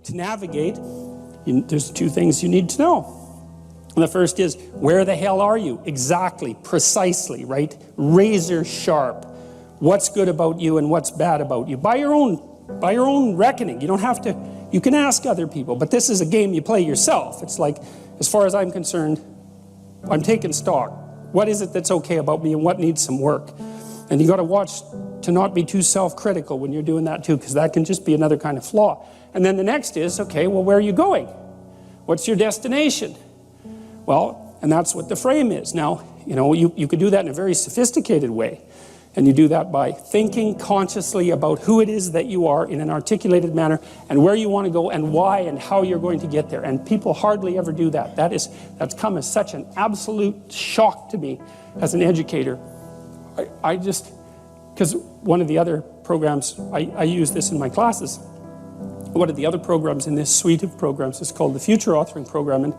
to navigate, there's two things you need to know. And the first is, where the hell are you? Exactly, precisely, right? Razor sharp. What's good about you and what's bad about you? By your own reckoning. You don't have to, you can ask other people, but this is a game you play yourself. It's like, as far as I'm concerned, I'm taking stock. What is it that's okay about me and what needs some work? And you got to watch to not be too self-critical when you're doing that too, because that can just be another kind of flaw. And then the next is, okay, well, where are you going? What's your destination? Well, and that's what the frame is. Now, you could do that in a very sophisticated way. And you do that by thinking consciously about who it is that you are in an articulated manner and where you want to go and why and how you're going to get there. And people hardly ever do that. That's come as such an absolute shock to me as an educator. Because one of the other programs, I use this in my classes. One of the other programs in this suite of programs is called the Future Authoring Program, and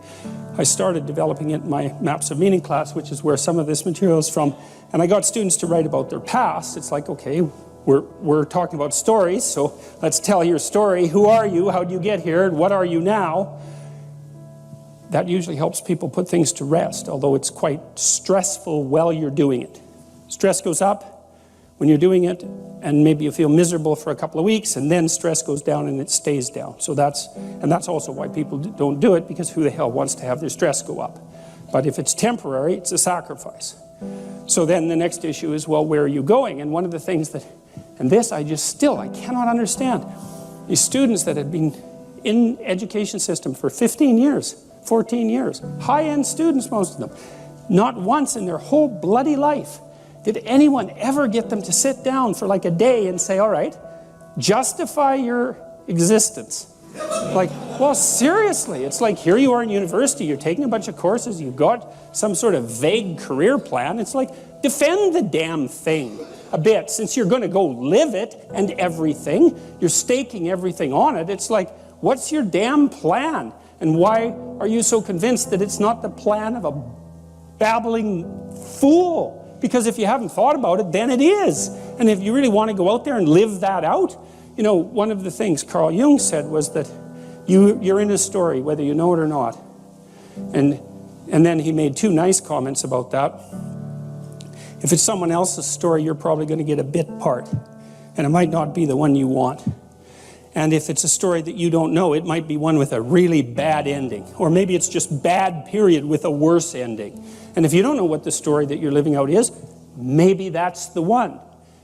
I started developing it in my Maps of Meaning class, which is where some of this material is from. And I got students to write about their past. It's like, okay, we're talking about stories, so let's tell your story. Who are you? How did you get here? And what are you now? That usually helps people put things to rest, although it's quite stressful while you're doing it. Stress goes up when you're doing it, and maybe you feel miserable for a couple of weeks, and then stress goes down and it stays down. So that's also why people don't do it, because who the hell wants to have their stress go up? But if it's temporary, it's a sacrifice. So then the next issue is, well, where are you going? And one of the things that, and this I cannot understand. These students that have been in education system for 15 years, 14 years, high-end students, most of them, not once in their whole bloody life did anyone ever get them to sit down for like a day and say, all right, justify your existence. Like, well, seriously, it's like here you are in university, you're taking a bunch of courses, you've got some sort of vague career plan. It's like, defend the damn thing a bit, since you're going to go live it and everything. You're staking everything on it. It's like, what's your damn plan? And why are you so convinced that it's not the plan of a babbling fool? Because if you haven't thought about it, then it is. And if you really want to go out there and live that out, one of the things Carl Jung said was that you're in a story, whether you know it or not. And then he made two nice comments about that. If it's someone else's story, you're probably going to get a bit part. And it might not be the one you want. And if it's a story that you don't know, it might be one with a really bad ending. Or maybe it's just bad, period, with a worse ending. And if you don't know what the story that you're living out is, maybe that's the one.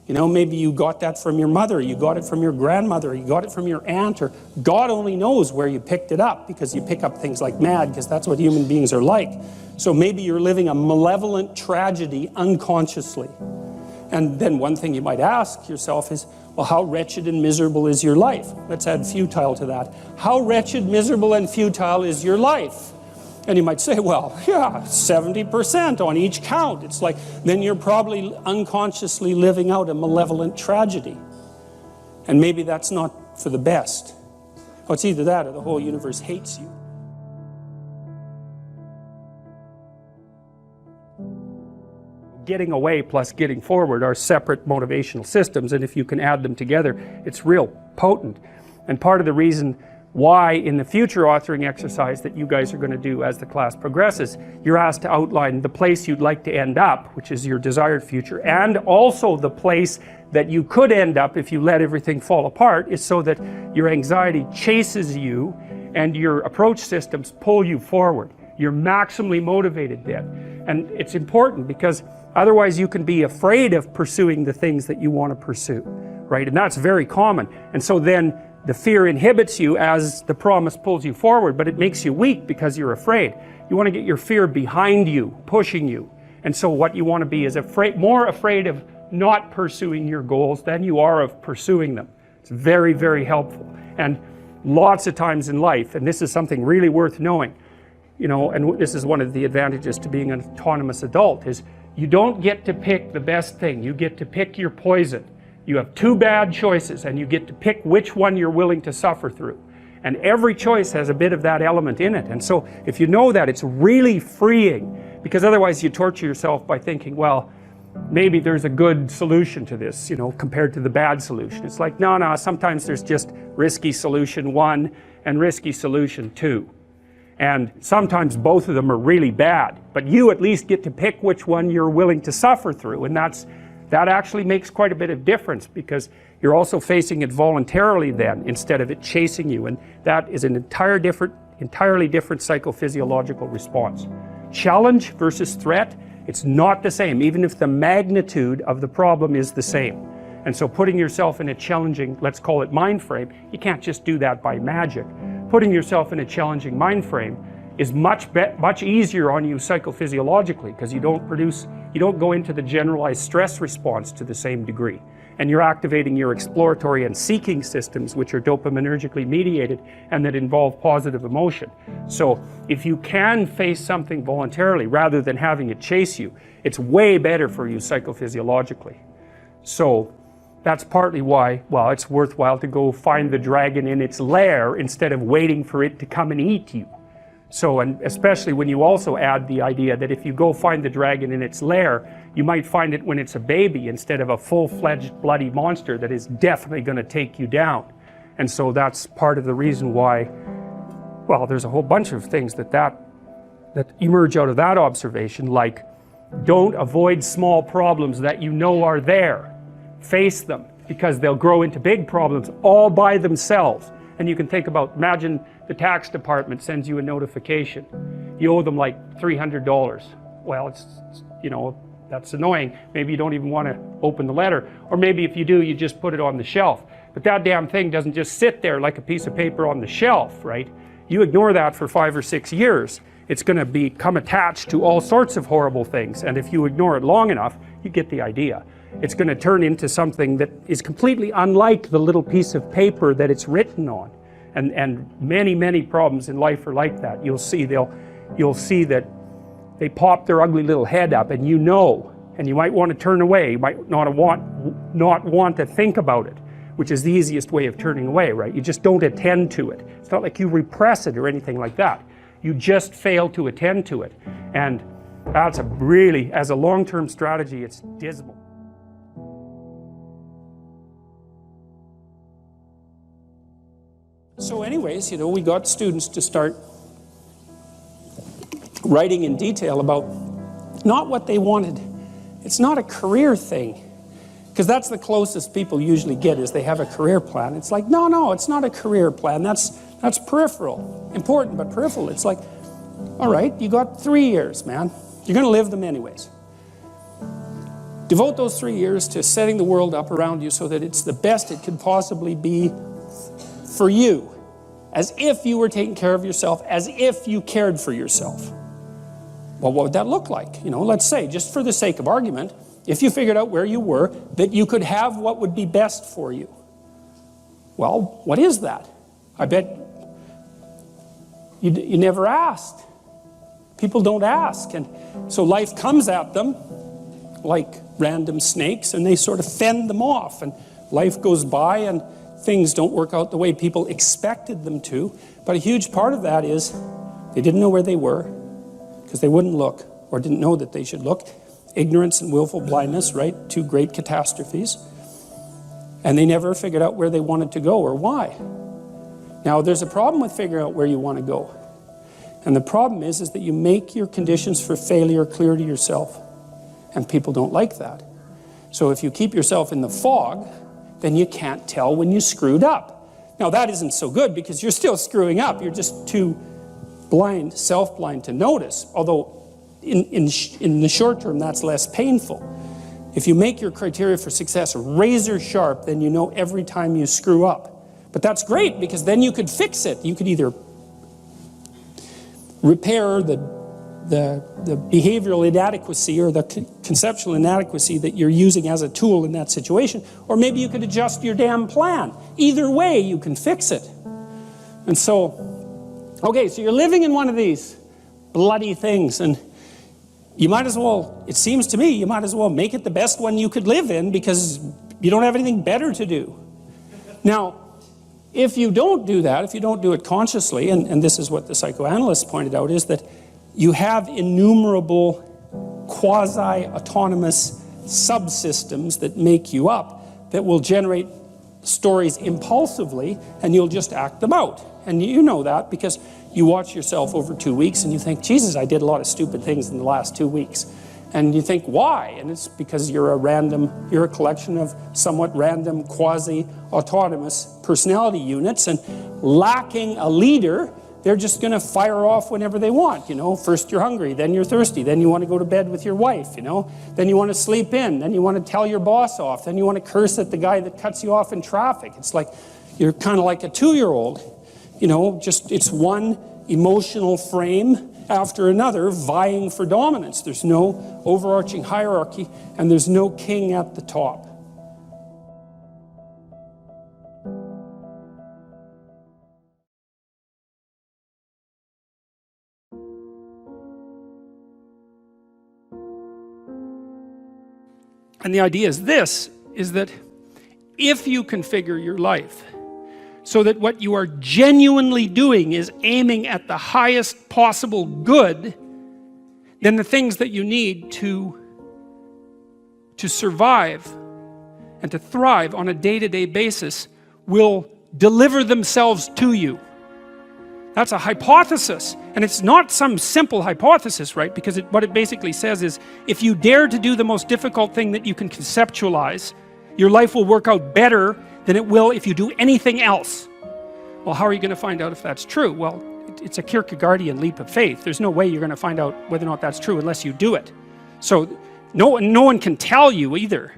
Maybe you got that from your mother, you got it from your grandmother, you got it from your aunt, or God only knows where you picked it up, because you pick up things like mad, because that's what human beings are like. So maybe you're living a malevolent tragedy unconsciously. And then one thing you might ask yourself is, well, how wretched and miserable is your life? Let's add futile to that. How wretched, miserable, and futile is your life? And you might say, well, yeah, 70% on each count. It's like, then you're probably unconsciously living out a malevolent tragedy. And maybe that's not for the best. Oh, it's either that or the whole universe hates you. Getting away plus getting forward are separate motivational systems, and if you can add them together, it's real potent. And part of the reason why in the future authoring exercise that you guys are going to do as the class progresses, you're asked to outline the place you'd like to end up, which is your desired future, and also the place that you could end up if you let everything fall apart, is so that your anxiety chases you and your approach systems pull you forward. You're maximally motivated then. And it's important, because otherwise you can be afraid of pursuing the things that you want to pursue, right? And that's very common. And so then the fear inhibits you as the promise pulls you forward, but it makes you weak because you're afraid. You want to get your fear behind you, pushing you. And so what you want to be is more afraid of not pursuing your goals than you are of pursuing them. It's very, very helpful. And lots of times in life, and this is something really worth knowing, and this is one of the advantages to being an autonomous adult, is you don't get to pick the best thing. You get to pick your poison. You have two bad choices, and you get to pick which one you're willing to suffer through. And every choice has a bit of that element in it. And so if you know that, it's really freeing, because otherwise you torture yourself by thinking, well, maybe there's a good solution to this, you know, compared to the bad solution. It's like, no, sometimes there's just risky solution 1 and risky solution 2. And sometimes both of them are really bad, but you at least get to pick which one you're willing to suffer through, and that actually makes quite a bit of difference, because you're also facing it voluntarily then, instead of it chasing you, and that is an entirely different psychophysiological response. Challenge versus threat, it's not the same, even if the magnitude of the problem is the same. And so putting yourself in a challenging, let's call it mind frame, you can't just do that by magic. Putting yourself in a challenging mind frame is much easier on you psychophysiologically, because you don't go into the generalized stress response to the same degree. And you're activating your exploratory and seeking systems, which are dopaminergically mediated and that involve positive emotion. So if you can face something voluntarily rather than having it chase you, it's way better for you psychophysiologically. So that's partly why, well, it's worthwhile to go find the dragon in its lair instead of waiting for it to come and eat you. So, and especially when you also add the idea that if you go find the dragon in its lair, you might find it when it's a baby instead of a full-fledged bloody monster that is definitely going to take you down. And so that's part of the reason why, well, there's a whole bunch of things that emerge out of that observation, like don't avoid small problems that you know are there. Face them, because they'll grow into big problems all by themselves. And you can think about, imagine the tax department sends you a notification. You owe them like $300. Well, it's, you know, that's annoying. Maybe you don't even want to open the letter. Or maybe if you do, you just put it on the shelf. But that damn thing doesn't just sit there like a piece of paper on the shelf, right? You ignore that for 5 or 6 years, it's going to become attached to all sorts of horrible things. And if you ignore it long enough, you get the idea. It's going to turn into something that is completely unlike the little piece of paper that it's written on. And many problems in life are like that. You'll see that they pop their ugly little head up, and you know, and you might want to turn away. You might not want to think about it, which is the easiest way of turning away, right? You just don't attend to it. It's not like you repress it or anything like that. You just fail to attend to it. And that's a really, as a long-term strategy, it's dismal. So anyways, you know, we got students to start writing in detail about not what they wanted. It's not a career thing, because that's the closest people usually get, is they have a career plan. It's like, no, it's not a career plan. That's peripheral. Important, but peripheral. It's like, all right, you got 3 years, man. You're going to live them anyways. Devote those 3 years to setting the world up around you so that it's the best it could possibly be for you, as if you were taking care of yourself, as if you cared for yourself. Well, what would that look like? You know, let's say, just for the sake of argument, if you figured out where you were, that you could have what would be best for you. Well, what is that? I bet you never asked. People don't ask, and so life comes at them like random snakes, and they sort of fend them off, and life goes by, and things don't work out the way people expected them to. But a huge part of that is they didn't know where they were because they wouldn't look, or didn't know that they should look. Ignorance and willful blindness, right? Two great catastrophes. And they never figured out where they wanted to go or why. Now, there's a problem with figuring out where you want to go. And the problem is that you make your conditions for failure clear to yourself. And people don't like that. So if you keep yourself in the fog, then you can't tell when you screwed up. Now that isn't so good because you're still screwing up. You're just too blind, self-blind to notice. Although in the short term, that's less painful. If you make your criteria for success razor sharp, then you know every time you screw up. But that's great because then you could fix it. You could either repair the behavioral inadequacy or the conceptual inadequacy that you're using as a tool in that situation, or maybe you could adjust your damn plan. Either way, you can fix it. And so, okay, so you're living in one of these bloody things, and you might as well, it seems to me, you might as well make it the best one you could live in because you don't have anything better to do. Now, if you don't do that, if you don't do it consciously, and this is what the psychoanalyst pointed out, is that you have innumerable quasi-autonomous subsystems that make you up that will generate stories impulsively, and you'll just act them out. And you know that because you watch yourself over 2 weeks and you think, Jesus, I did a lot of stupid things in the last 2 weeks. And you think, why? And it's because you're a collection of somewhat random, quasi-autonomous personality units, and lacking a leader, they're just going to fire off whenever they want. First you're hungry, then you're thirsty, then you want to go to bed with your wife, then you want to sleep in, then you want to tell your boss off, then you want to curse at the guy that cuts you off in traffic. It's like you're kind of like a 2-year-old. It's one emotional frame after another vying for dominance. There's no overarching hierarchy, and there's no king at the top. And the idea is that if you configure your life so that what you are genuinely doing is aiming at the highest possible good, then the things that you need to survive and to thrive on a day-to-day basis will deliver themselves to you. That's a hypothesis, and it's not some simple hypothesis, right? Because what it basically says is, if you dare to do the most difficult thing that you can conceptualize, your life will work out better than it will if you do anything else. Well, how are you going to find out if that's true? Well, it's a Kierkegaardian leap of faith. There's no way you're going to find out whether or not that's true unless you do it. So no one can tell you either,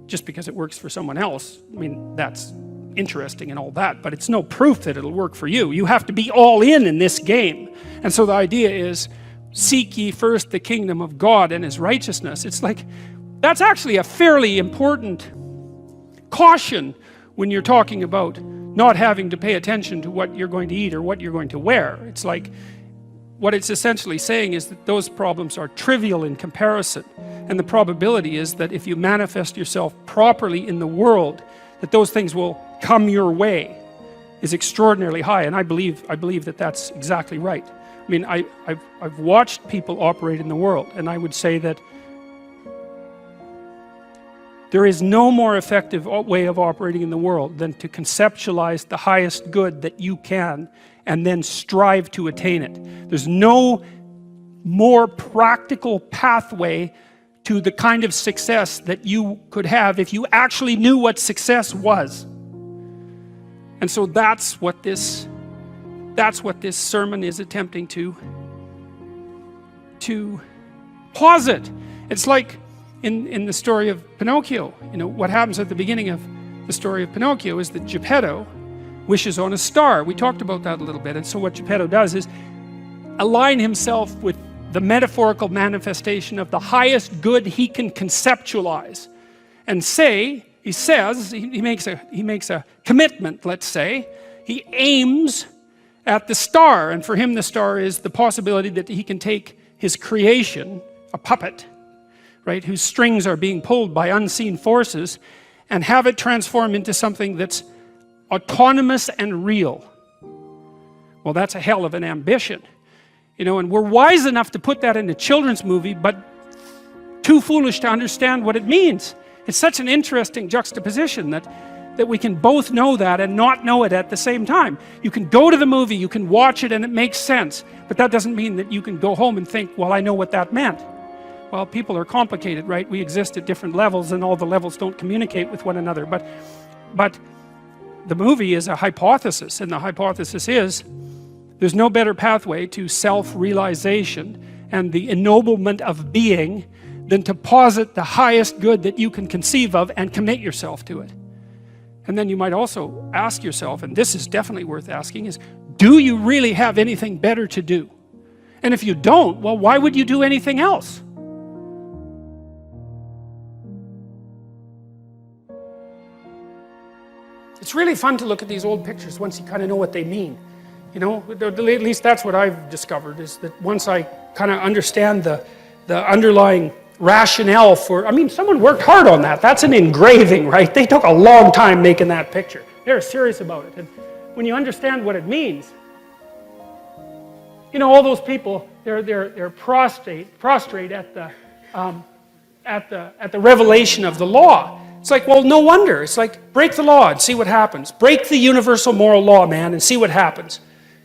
just because it works for someone else. I mean, that's interesting and all that, but it's no proof that it'll work for you. You have to be all in this game. And so the idea is, seek ye first the kingdom of God and his righteousness. It's like, that's actually a fairly important caution when you're talking about not having to pay attention to what you're going to eat or what you're going to wear. It's like, what it's essentially saying is that those problems are trivial in comparison, and the probability is that if you manifest yourself properly in the world, that those things will come your way is extraordinarily high. And I believe that that's exactly right. I mean, I've watched people operate in the world, and I would say that there is no more effective way of operating in the world than to conceptualize the highest good that you can and then strive to attain it. There's no more practical pathway to the kind of success that you could have if you actually knew what success was. And so that's what this sermon is attempting to posit. It's like in the story of Pinocchio. What happens at the beginning of the story of Pinocchio is that Geppetto wishes on a star. We talked about that a little bit. And so what Geppetto does is align himself with the metaphorical manifestation of the highest good he can conceptualize, and he makes a commitment. Let's say he aims at the star, and for him the star is the possibility that he can take his creation, a puppet, right, whose strings are being pulled by unseen forces, and have it transform into something that's autonomous and real. Well, that's a hell of an ambition. And we're wise enough to put that in a children's movie, but too foolish to understand what it means. It's such an interesting juxtaposition that we can both know that and not know it at the same time. You can go to the movie, you can watch it, and it makes sense, but that doesn't mean that you can go home and think, well, I know what that meant. Well, people are complicated, right? We exist at different levels, and all the levels don't communicate with one another, but the movie is a hypothesis, and the hypothesis is there's no better pathway to self-realization and the ennoblement of being than to posit the highest good that you can conceive of and commit yourself to it. And then you might also ask yourself, and this is definitely worth asking, is do you really have anything better to do? And if you don't, well, why would you do anything else? It's really fun to look at these old pictures once you kind of know what they mean. At least that's what I've discovered, is that once I kind of understand the underlying rationale for, someone worked hard on that. That's an engraving, right? They took a long time making that picture. They're serious about it. And when you understand what it means, all those people, they're prostrate at at the revelation of the law. It's like, well, no wonder. It's like, break the law and see what happens. Break the universal moral law, man, and see what happens.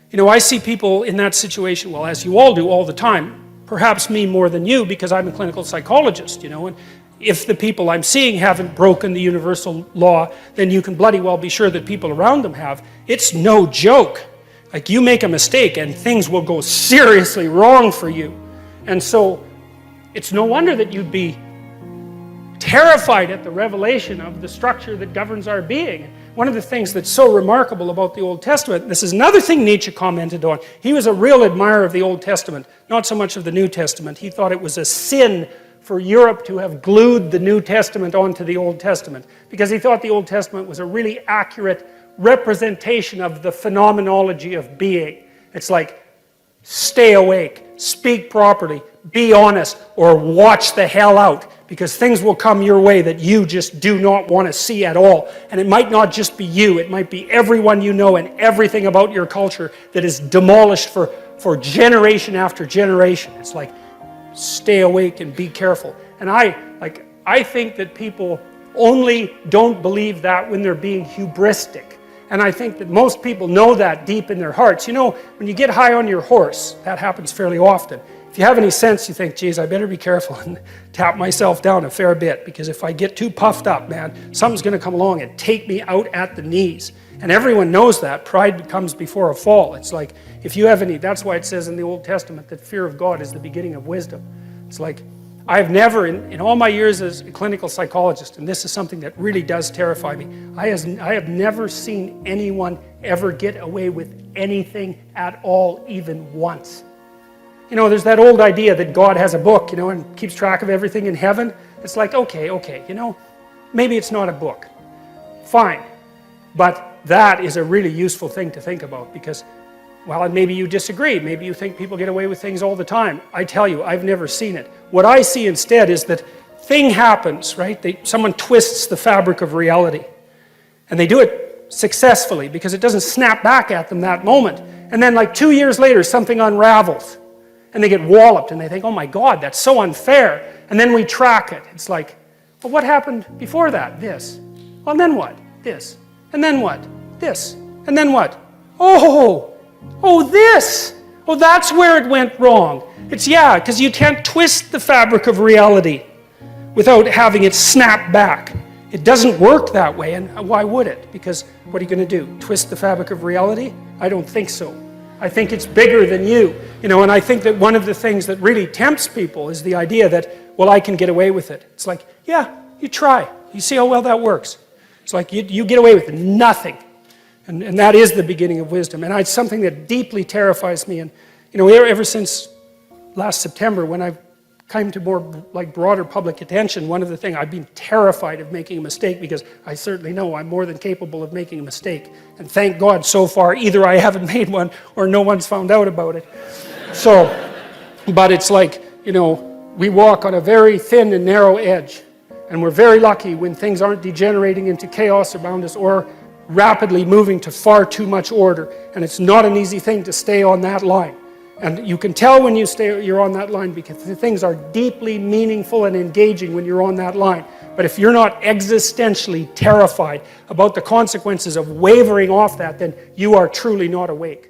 You know, I see people in that situation, well, as you all do all the time, perhaps me more than you because I'm a clinical psychologist, you know, and if the people I'm seeing haven't broken the universal law, then you can bloody well be sure that people around them have. It's no joke. Like, you make a mistake and things will go seriously wrong for you. And so, it's no wonder that you'd be terrified at the revelation of the structure that governs our being. One of the things that's so remarkable about the Old Testament, this is another thing Nietzsche commented on. He was a real admirer of the Old Testament, not so much of the New Testament. He thought it was a sin for Europe to have glued the New Testament onto the Old Testament, because he thought the Old Testament was a really accurate representation of the phenomenology of being. It's like, stay awake, speak properly, be honest, or watch the hell out, because things will come your way that you just do not want to see at all. And it might not just be you, it might be everyone you know and everything about your culture that is demolished for generation after generation. It's like, stay awake and be careful. And I think that people only don't believe that when they're being hubristic. And I think that most people know that deep in their hearts. You know, when you get high on your horse, that happens fairly often. If you have any sense, you think, geez, I better be careful and tap myself down a fair bit, because if I get too puffed up, man, something's going to come along and take me out at the knees. And everyone knows that. Pride comes before a fall. It's like, if you have any, that's why it says in the Old Testament that fear of God is the beginning of wisdom. It's like, I've never, in all my years as a clinical psychologist, and this is something that really does terrify me, I have never seen anyone ever get away with anything at all, even once. You know, there's that old idea that God has a book, you know, and keeps track of everything in heaven. It's like, okay, you know, maybe it's not a book. Fine. But that is a really useful thing to think about, because, well, maybe you disagree. Maybe you think people get away with things all the time. I tell you, I've never seen it. What I see instead is that thing happens, right? Someone twists the fabric of reality. And they do it successfully because it doesn't snap back at them that moment. And then like 2 years later, something unravels. And they get walloped and they think, oh my God, that's so unfair. And then we track it. It's like, well, what happened before that? This. Well, and then what? This. And then what? This. And then what? Oh, this. Oh, that's where it went wrong. It's, yeah, because you can't twist the fabric of reality without having it snap back. It doesn't work that way, and why would it? Because what are you going to do? Twist the fabric of reality? I don't think so. I think it's bigger than you. You know, and I think that one of the things that really tempts people is the idea that, well, I can get away with it. It's like, yeah, you try. You see how well that works. It's like you get away with nothing. And that is the beginning of wisdom. And it's something that deeply terrifies me. And, you know, ever since last September, when I've come to more like broader public attention, one of the things, I've been terrified of making a mistake, because I certainly know I'm more than capable of making a mistake. And thank God so far, either I haven't made one or no one's found out about it. So, but it's like, you know, we walk on a very thin and narrow edge. And we're very lucky when things aren't degenerating into chaos around us or rapidly moving to far too much order. And it's not an easy thing to stay on that line. And you can tell when you're on that line, because things are deeply meaningful and engaging when you're on that line. But if you're not existentially terrified about the consequences of wavering off that, then you are truly not awake.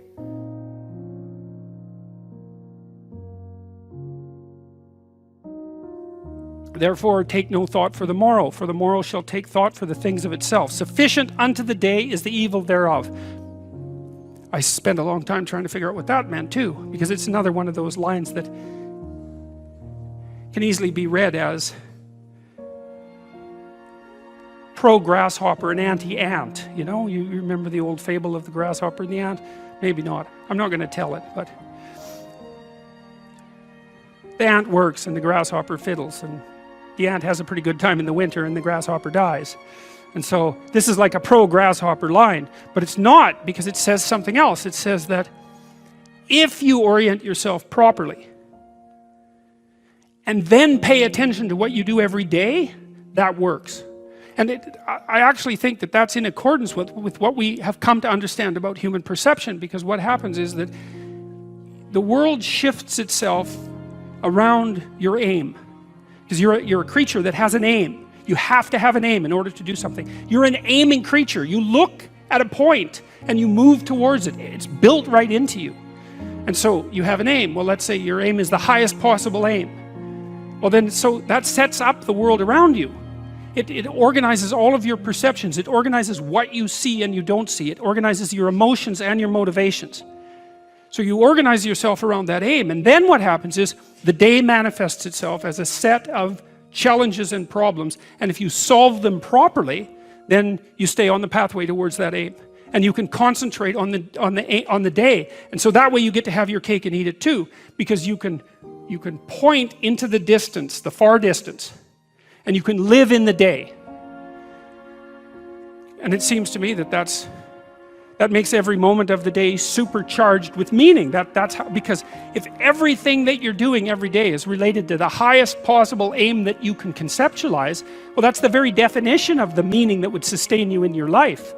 Therefore, take no thought for the morrow shall take thought for the things of itself. Sufficient unto the day is the evil thereof. I spent a long time trying to figure out what that meant too, because it's another one of those lines that can easily be read as pro-grasshopper and anti-ant. You know, you remember the old fable of the grasshopper and the ant? Maybe not. I'm not going to tell it, but the ant works and the grasshopper fiddles, and the ant has a pretty good time in the winter and the grasshopper dies. And so this is like a pro-grasshopper line, but it's not, because it says something else. It says that if you orient yourself properly and then pay attention to what you do every day, that works. And I actually think that that's in accordance with what we have come to understand about human perception, because what happens is that the world shifts itself around your aim. Because you're a creature that has an aim. You have to have an aim in order to do something. You're an aiming creature. You look at a point and you move towards it. It's built right into you. And so you have an aim. Well, let's say your aim is the highest possible aim. Well then, so that sets up the world around you. It organizes all of your perceptions. It organizes what you see and you don't see. It organizes your emotions and your motivations. So you organize yourself around that aim, and then what happens is the day manifests itself as a set of challenges and problems, and if you solve them properly, then you stay on the pathway towards that aim, and you can concentrate on the day, and so that way you get to have your cake and eat it too, because you can point into the distance, the far distance, and you can live in the day. And it seems to me that that makes every moment of the day supercharged with meaning. That's how, because if everything that you're doing every day is related to the highest possible aim that you can conceptualize, well, that's the very definition of the meaning that would sustain you in your life.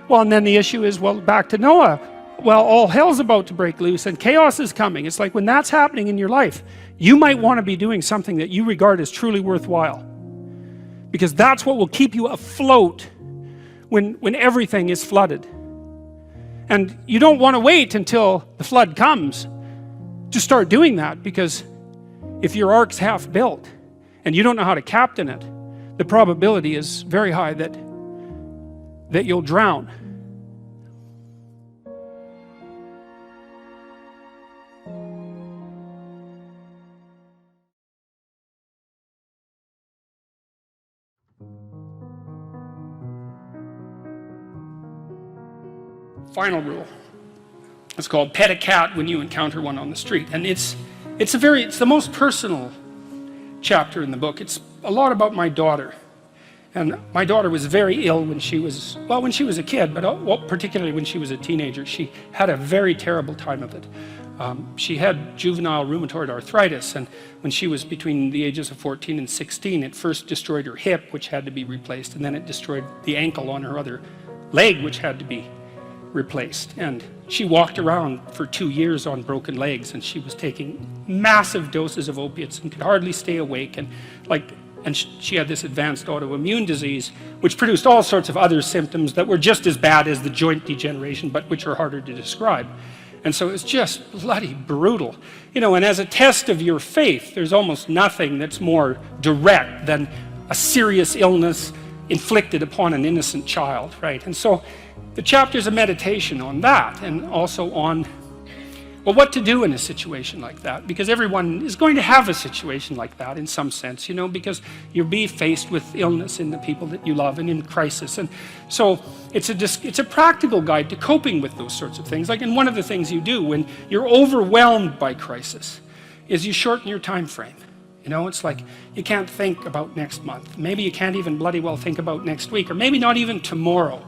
Well, and then the issue is, well, back to Noah. Well, all hell's about to break loose and chaos is coming. It's like when that's happening in your life, you might want to be doing something that you regard as truly worthwhile, because that's what will keep you afloat when everything is flooded. And you don't want to wait until the flood comes to start doing that, because if your ark's half built and you don't know how to captain it, the probability is very high that you'll drown. Final rule. It's called pet a cat when you encounter one on the street, and it's the most personal chapter in the book. It's a lot about my daughter, and my daughter was very ill when she was a kid, but particularly when she was a teenager. She had a very terrible time of it. She had juvenile rheumatoid arthritis, and when she was between the ages of 14 and 16, it first destroyed her hip, which had to be replaced, and then it destroyed the ankle on her other leg, which had to be replaced. And she walked around for 2 years on broken legs, and she was taking massive doses of opiates and could hardly stay awake, and she had this advanced autoimmune disease which produced all sorts of other symptoms that were just as bad as the joint degeneration, but which are harder to describe. And so it's just bloody brutal, you know. And as a test of your faith, there's almost nothing that's more direct than a serious illness inflicted upon an innocent child, right? And so the chapter's a meditation on that, and also on, well, what to do in a situation like that, because everyone is going to have a situation like that in some sense, you know, because you'll be faced with illness in the people that you love and in crisis. And so it's a practical guide to coping with those sorts of things. Like, and one of the things you do when you're overwhelmed by crisis is you shorten your time frame. You know, it's like you can't think about next month. Maybe you can't even bloody well think about next week, or maybe not even tomorrow.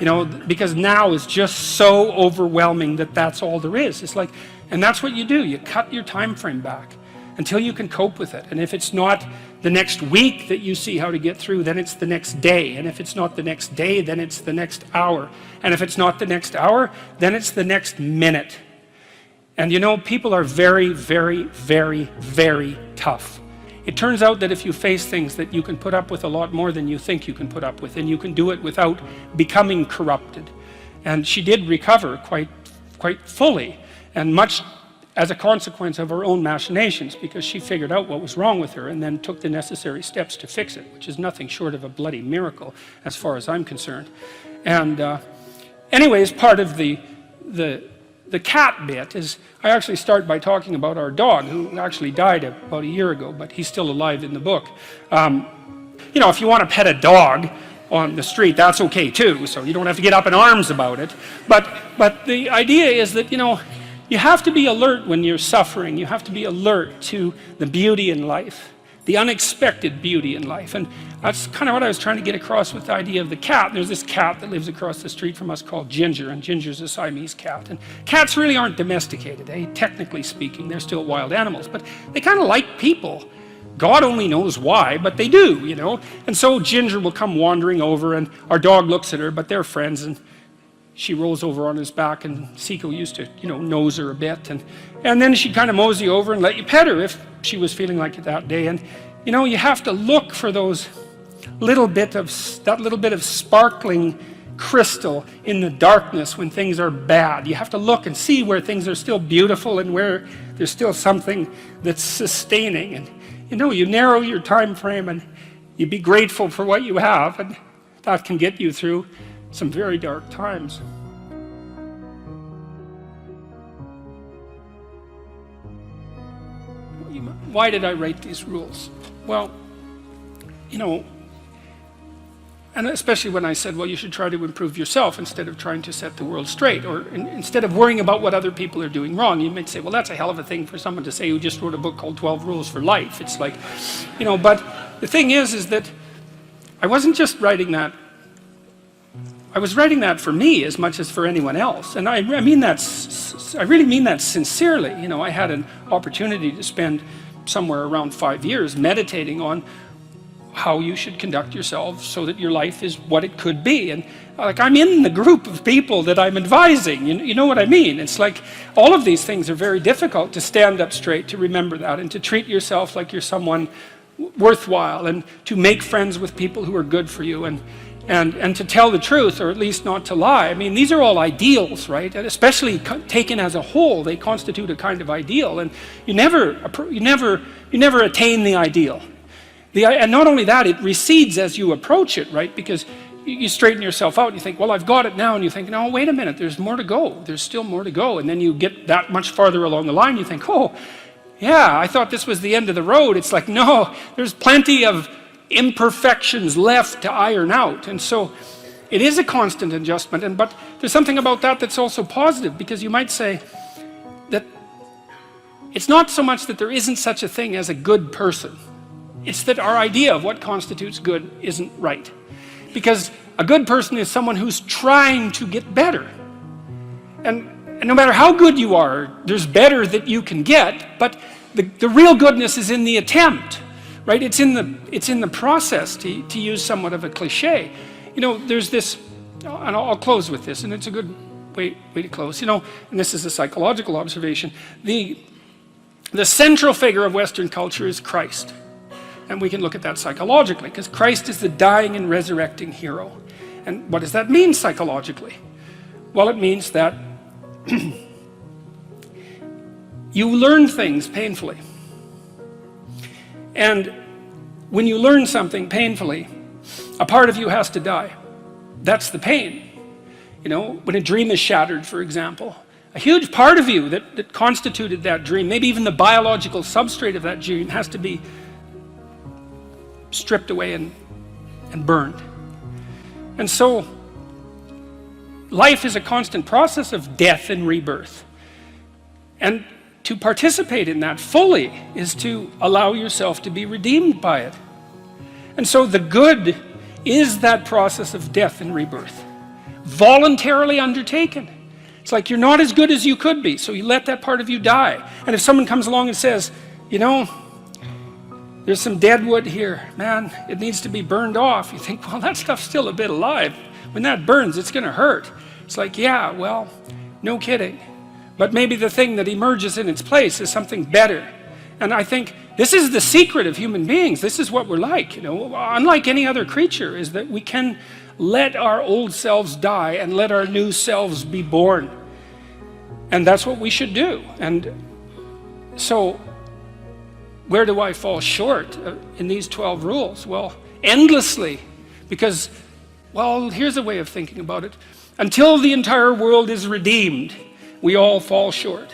You know, because now is just so overwhelming that that's all there is. It's like, and that's what you do. You cut your time frame back until you can cope with it. And if it's not the next week that you see how to get through, then it's the next day. And if it's not the next day, then it's the next hour. And if it's not the next hour, then it's the next minute. And you know, people are very, very, very, very tough. It turns out that if you face things, that you can put up with a lot more than you think you can put up with, and you can do it without becoming corrupted. And she did recover quite fully, and much as a consequence of her own machinations, because she figured out what was wrong with her and then took the necessary steps to fix it, which is nothing short of a bloody miracle as far as I'm concerned. And anyways, part of the cat bit is, I actually start by talking about our dog, who actually died about a year ago, but he's still alive in the book. You know, if you want to pet a dog on the street, that's okay too, so you don't have to get up in arms about it. But the idea is that, you know, you have to be alert when you're suffering. You have to be alert to the beauty in life, the unexpected beauty in life. And that's kind of what I was trying to get across with the idea of the cat. There's this cat that lives across the street from us called Ginger, and Ginger's a Siamese cat. And cats really aren't domesticated, technically speaking. They're still wild animals, but they kind of like people. God only knows why, but they do, you know. And so Ginger will come wandering over, and our dog looks at her, but they're friends, and she rolls over on his back, and Seiko used to, you know, nose her a bit, and then she'd kind of mosey over and let you pet her if she was feeling like it that day. And you know, you have to look for those that little bit of sparkling crystal in the darkness when things are bad. You have to look and see where things are still beautiful and where there's still something that's sustaining. And you know, you narrow your time frame and you be grateful for what you have, and that can get you through some very dark times. Why did I write these rules? Well, you know, and especially when I said, well, you should try to improve yourself instead of trying to set the world straight, or instead of worrying about what other people are doing wrong. You might say, well, that's a hell of a thing for someone to say who just wrote a book called 12 Rules for Life. It's like, you know, but the thing is that I wasn't just writing that. I was writing that for me as much as for anyone else. And I mean that, I really mean that sincerely. You know, I had an opportunity to spend somewhere around 5 years meditating on how you should conduct yourself so that your life is what it could be. And like, I'm in the group of people that I'm advising. You know what I mean? It's like all of these things are very difficult to stand up straight, to remember that, and to treat yourself like you're someone worthwhile, and to make friends with people who are good for you, and to tell the truth, or at least not to lie. I mean, these are all ideals, right? And especially taken as a whole, they constitute a kind of ideal, and you never attain the ideal. And not only that, it recedes as you approach it, right? Because you straighten yourself out and you think, well, I've got it now. And you think, no, wait a minute, there's more to go. There's still more to go. And then you get that much farther along the line, you think, oh, yeah, I thought this was the end of the road. It's like, no, there's plenty of imperfections left to iron out. And so it is a constant adjustment. But there's something about that that's also positive, because you might say that it's not so much that there isn't such a thing as a good person. It's that our idea of what constitutes good isn't right. Because a good person is someone who's trying to get better. And no matter how good you are, there's better that you can get, but the real goodness is in the attempt, right? It's in the process, to use somewhat of a cliche. You know, there's this, and I'll close with this, and it's a good way to close. You know, and this is a psychological observation. The central figure of Western culture is Christ. And we can look at that psychologically, because Christ is the dying and resurrecting hero. And what does that mean psychologically? Well, it means that you learn things painfully. And when you learn something painfully, a part of you has to die. That's the pain. You know, when a dream is shattered, for example, a huge part of you that constituted that dream, maybe even the biological substrate of that dream, has to be stripped away and burned. And so life is a constant process of death and rebirth. And to participate in that fully is to allow yourself to be redeemed by it. And so the good is that process of death and rebirth, voluntarily undertaken. It's like you're not as good as you could be, so you let that part of you die. And if someone comes along and says, you know, there's some dead wood here, man, it needs to be burned off. You think, well, that stuff's still a bit alive. When that burns, it's gonna hurt. It's like, yeah, well, no kidding. But maybe the thing that emerges in its place is something better. And I think this is the secret of human beings. This is what we're like, you know. Unlike any other creature, is that we can let our old selves die and let our new selves be born. And that's what we should do. And so, where do I fall short in these 12 rules? Well, endlessly. Because, well, here's a way of thinking about it. Until the entire world is redeemed, we all fall short.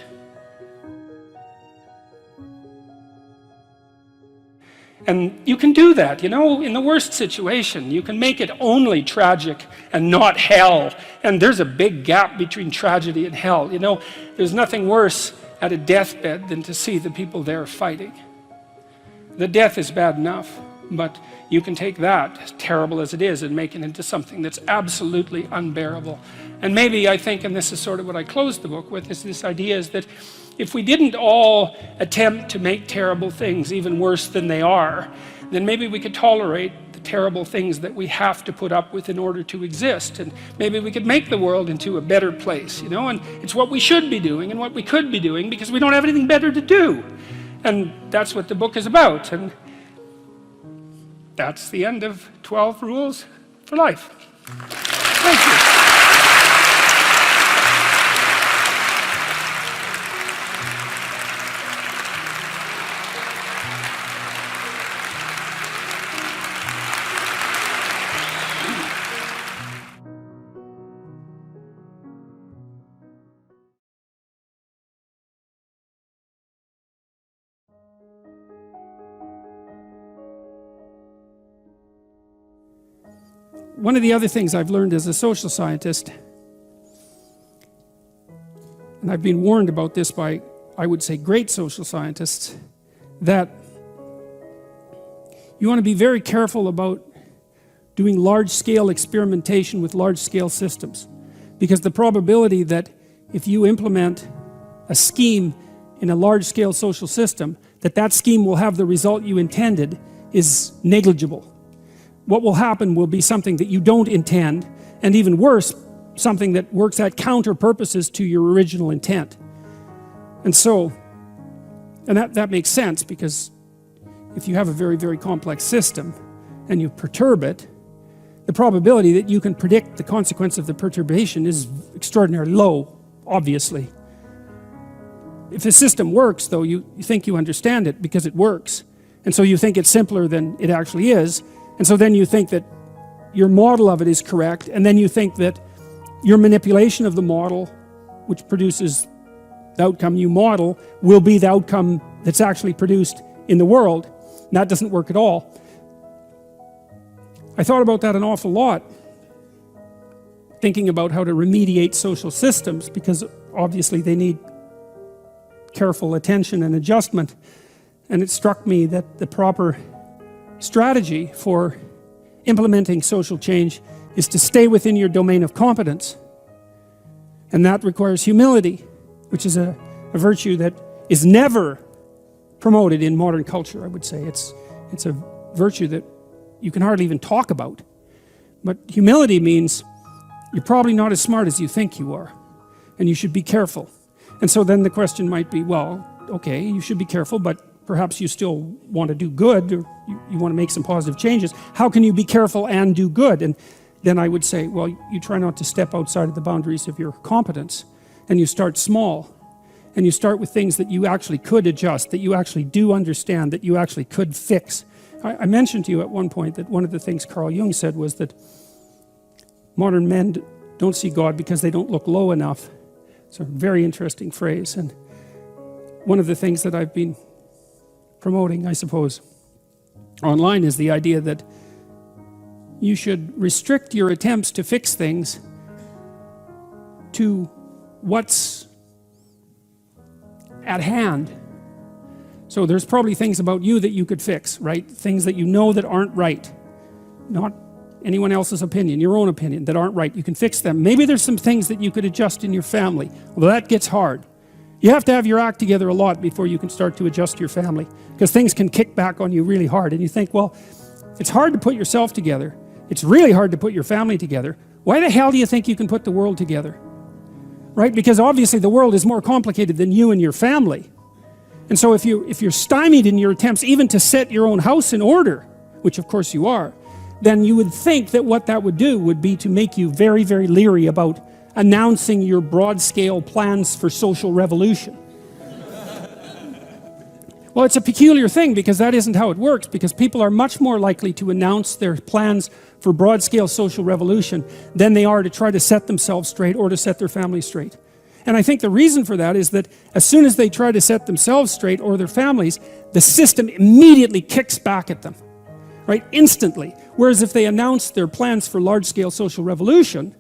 And you can do that, you know, in the worst situation. You can make it only tragic and not hell. And there's a big gap between tragedy and hell. You know, there's nothing worse at a deathbed than to see the people there fighting. The death is bad enough, but you can take that, as terrible as it is, and make it into something that's absolutely unbearable. And maybe I think, and this is sort of what I closed the book with, is this idea is that if we didn't all attempt to make terrible things even worse than they are, then maybe we could tolerate the terrible things that we have to put up with in order to exist. And maybe we could make the world into a better place, you know, and it's what we should be doing and what we could be doing, because we don't have anything better to do. And that's what the book is about. And that's the end of 12 rules for life. Thank you. One of the other things I've learned as a social scientist, and I've been warned about this by, I would say, great social scientists, that you want to be very careful about doing large-scale experimentation with large-scale systems, because the probability that if you implement a scheme in a large-scale social system, that scheme will have the result you intended is negligible. What will happen will be something that you don't intend, and even worse, something that works at counter purposes to your original intent. And so, and that makes sense, because if you have a very, very complex system and you perturb it, the probability that you can predict the consequence of the perturbation is extraordinarily low, obviously. If the system works, though, you think you understand it because it works. And so you think it's simpler than it actually is. And so then you think that your model of it is correct, and then you think that your manipulation of the model, which produces the outcome you model, will be the outcome that's actually produced in the world. And that doesn't work at all. I thought about that an awful lot, thinking about how to remediate social systems, because obviously they need careful attention and adjustment. And it struck me that the proper strategy for implementing social change is to stay within your domain of competence. And that requires humility, which is a virtue that is never promoted in modern culture, I would say. It's a virtue that you can hardly even talk about. But humility means you're probably not as smart as you think you are, and you should be careful. And so then the question might be, well, okay, you should be careful, but perhaps you still want to do good, or you want to make some positive changes. How can you be careful and do good? And then I would say, well, you try not to step outside of the boundaries of your competence, and you start small, and you start with things that you actually could adjust, that you actually do understand, that you actually could fix. I mentioned to you at one point that one of the things Carl Jung said was that modern men don't see God because they don't look low enough. It's a very interesting phrase, and one of the things that I've been promoting, I suppose, online is the idea that you should restrict your attempts to fix things to what's at hand. So there's probably things about you that you could fix, right? Things that you know that aren't right. Not anyone else's opinion, your own opinion, that aren't right. You can fix them. Maybe there's some things that you could adjust in your family. Well, that gets hard. You have to have your act together a lot before you can start to adjust your family, because things can kick back on you really hard. And you think, well, it's hard to put yourself together. It's really hard to put your family together. Why the hell do you think you can put the world together? Right? Because obviously the world is more complicated than you and your family. And so if you're stymied in your attempts even to set your own house in order, which of course you are, then you would think that what that would do would be to make you very, very leery about announcing your broad-scale plans for social revolution. Well, it's a peculiar thing, because that isn't how it works, because people are much more likely to announce their plans for broad-scale social revolution than they are to try to set themselves straight or to set their family straight. And I think the reason for that is that as soon as they try to set themselves straight or their families, the system immediately kicks back at them, right? Instantly. Whereas if they announce their plans for large-scale social revolution,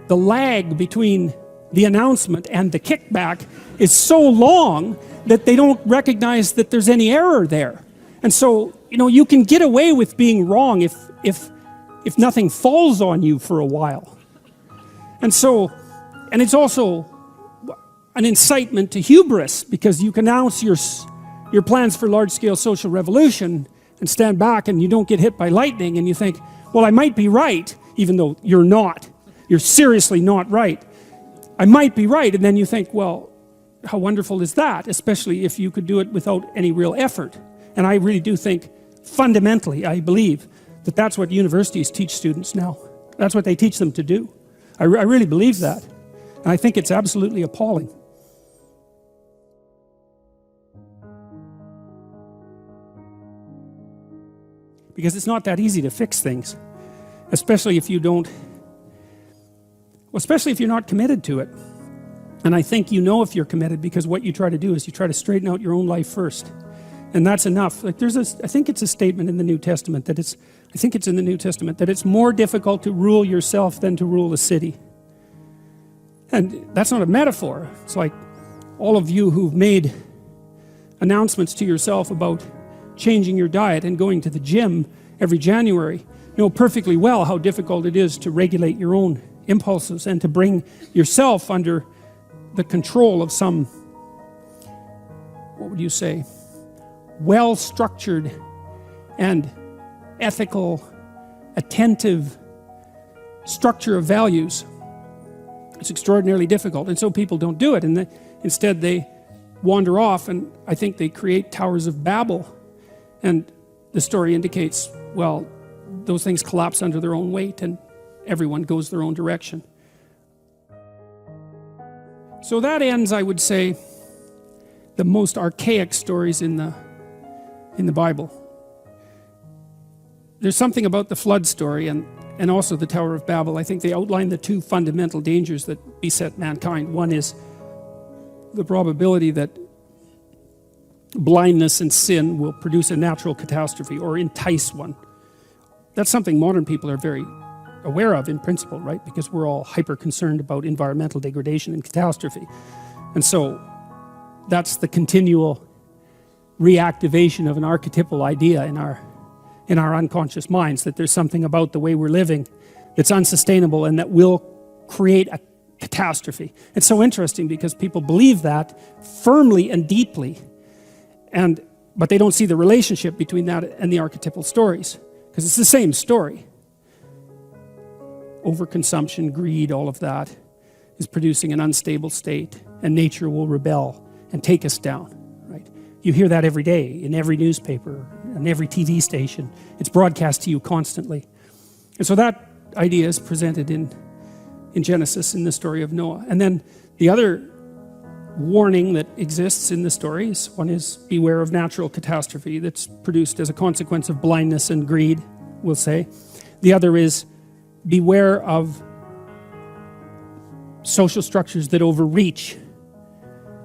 the lag between the announcement and the kickback is so long that they don't recognize that there's any error there. And so, you can get away with being wrong if nothing falls on you for a while. And so, and it's also an incitement to hubris, because you can announce your plans for large-scale social revolution and stand back and you don't get hit by lightning, and you think, well, I might be right, even though you're not. You're seriously not right. I might be right, and then you think, well, how wonderful is that, especially if you could do it without any real effort. And I really do think fundamentally, I believe that that's what universities teach students now. That's what they teach them to do. I really believe that. And I think it's absolutely appalling. Because it's not that easy to fix things. Especially if you don't, well, especially if you're not committed to it. And I think you know if you're committed, because what you try to do is you try to straighten out your own life first. And that's enough. Like I think it's a statement in the New Testament that it's more difficult to rule yourself than to rule a city. And that's not a metaphor. It's like all of you who've made announcements to yourself about changing your diet and going to the gym every January know perfectly well how difficult it is to regulate your own impulses and to bring yourself under the control of some, what would you say, well-structured and ethical, attentive structure of values. It's extraordinarily difficult, and so people don't do it, and instead they wander off, and I think they create towers of Babel. And the story indicates, well, those things collapse under their own weight and everyone goes their own direction. So that ends, I would say, the most archaic stories in the Bible. There's something about the flood story and also the Tower of Babel. I think they outline the two fundamental dangers that beset mankind. One is the probability that blindness and sin will produce a natural catastrophe or entice one. That's something modern people are very aware of in principle, right? Because we're all hyper concerned about environmental degradation and catastrophe. And so that's the continual reactivation of an archetypal idea in our unconscious minds, that there's something about the way we're living that's unsustainable and that will create a catastrophe. It's so interesting because people believe that firmly and deeply, but they don't see the relationship between that and the archetypal stories, because it's the same story. Overconsumption, greed, all of that is producing an unstable state, and nature will rebel and take us down, right? You hear that every day in every newspaper and every TV station. It's broadcast to you constantly. And so that idea is presented in Genesis, in the story of Noah. And then the other warning that exists in the stories, one is beware of natural catastrophe that's produced as a consequence of blindness and greed, we'll say. The other is beware of social structures that overreach,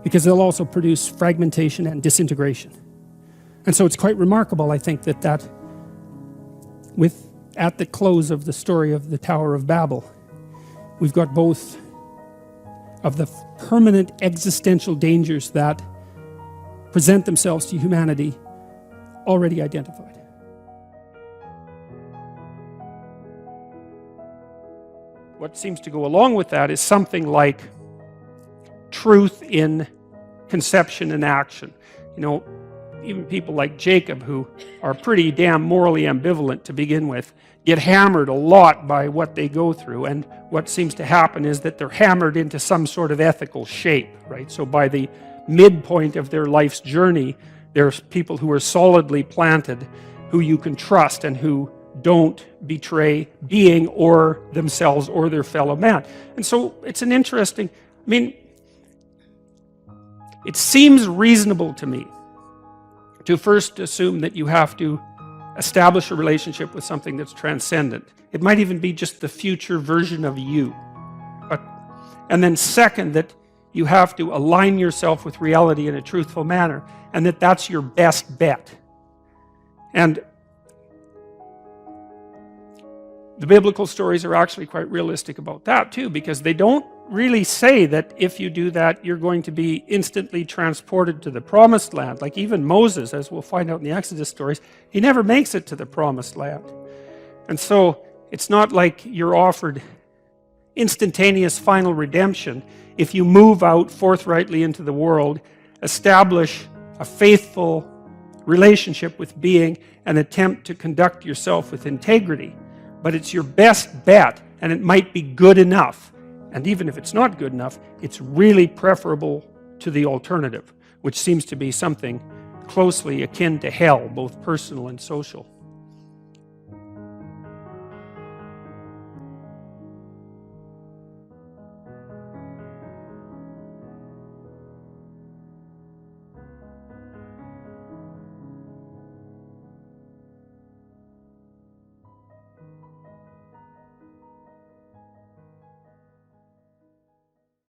because they'll also produce fragmentation and disintegration. And so it's quite remarkable, I think, that at the close of the story of the Tower of Babel, we've got both of the permanent existential dangers that present themselves to humanity already identified. What seems to go along with that is something like truth in conception and action. You know, even people like Jacob, who are pretty damn morally ambivalent to begin with, get hammered a lot by what they go through, and what seems to happen is that they're hammered into some sort of ethical shape, right? So by the midpoint of their life's journey, there's people who are solidly planted, who you can trust and who don't betray being or themselves or their fellow man. And so it's an interesting, it seems reasonable to me to first assume that you have to establish a relationship with something that's transcendent. It might even be just the future version of you. And then second, that you have to align yourself with reality in a truthful manner, and that that's your best bet. And the biblical stories are actually quite realistic about that too, because they don't really say that if you do that, you're going to be instantly transported to the promised land. Like even Moses, as we'll find out in the Exodus stories, he never makes it to the promised land. And so it's not like you're offered instantaneous final redemption if you move out forthrightly into the world, establish a faithful relationship with being, and attempt to conduct yourself with integrity. But it's your best bet, and it might be good enough. And even if it's not good enough, it's really preferable to the alternative, which seems to be something closely akin to hell, both personal and social.